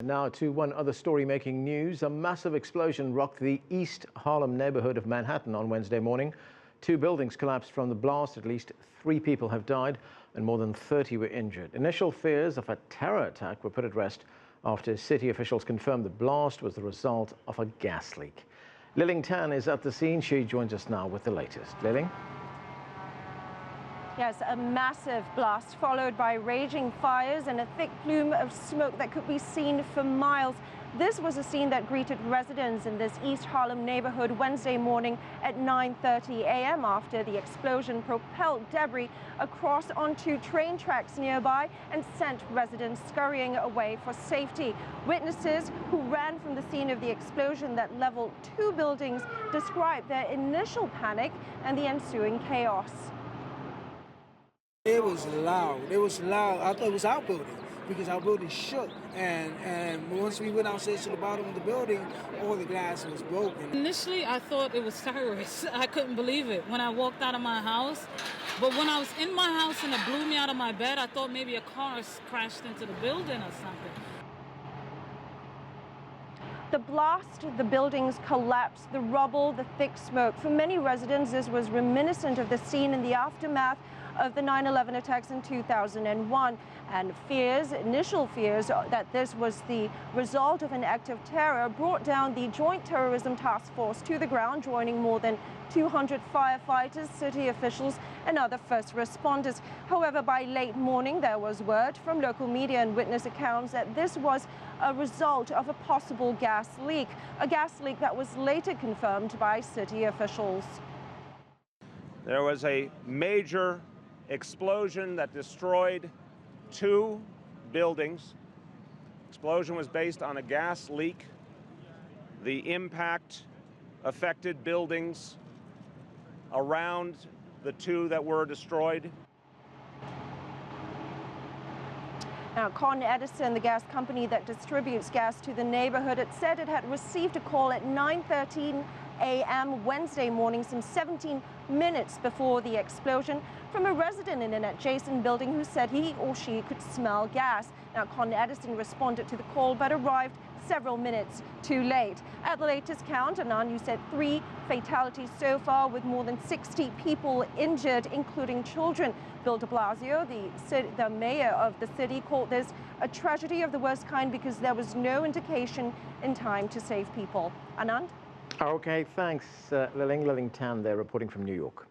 Now to one other story making news. A massive explosion rocked the East Harlem neighborhood of Manhattan on Wednesday morning. 2 buildings collapsed from the blast. At least 3 people have died and more than 30 were injured. Initial fears of a terror attack were put at rest after city officials confirmed the blast was the result of a gas leak. Liling is at the scene. She joins us now with the latest. Liling? Yes, a massive blast followed by raging fires and a thick plume of smoke that could be seen for miles. This was a scene that greeted residents in this East Harlem neighborhood Wednesday morning at 9:30 a.m. after the explosion propelled debris across onto train tracks nearby and sent residents scurrying away for safety. Witnesses who ran from the scene of the explosion that leveled 2 buildings described their initial panic and the ensuing chaos. It was loud. It was loud. I thought it was our building because our building shook. And once we went downstairs to the bottom of the building, all the glass was broken. Initially, I thought it was terrorists. I couldn't believe it when I walked out of my house. But when I was in my house and it blew me out of my bed, I thought maybe a car crashed into the building or something. The blast, the buildings collapsed, the rubble, the thick smoke. For many residents, this was reminiscent of the scene in the aftermath of the 9/11 attacks in 2001, and initial fears that this was the result of an act of terror brought down the Joint Terrorism Task Force to the ground, joining more than 200 firefighters, city officials, and other first responders. However, by late morning, there was word from local media and witness accounts that this was a result of a possible gas leak, a gas leak that was later confirmed by city officials. There was a major explosion that destroyed 2 buildings. Explosion was based on a gas leak. The impact affected buildings around the 2 that were destroyed. Now, Con Edison, the gas company that distributes gas to the neighborhood, it said it had received a call at 9:13 a.m. Wednesday morning, some 17 minutes before the explosion, from a resident in an adjacent building who said he or she could smell gas. Now, Con Edison responded to the call but arrived several minutes too late. At the latest count, Anand, you said 3 fatalities so far, with more than 60 people injured, including children. Bill de Blasio, the mayor of the city, called this a tragedy of the worst kind because there was no indication in time to save people. Anand? Okay, thanks, Liling Tan there reporting from New York.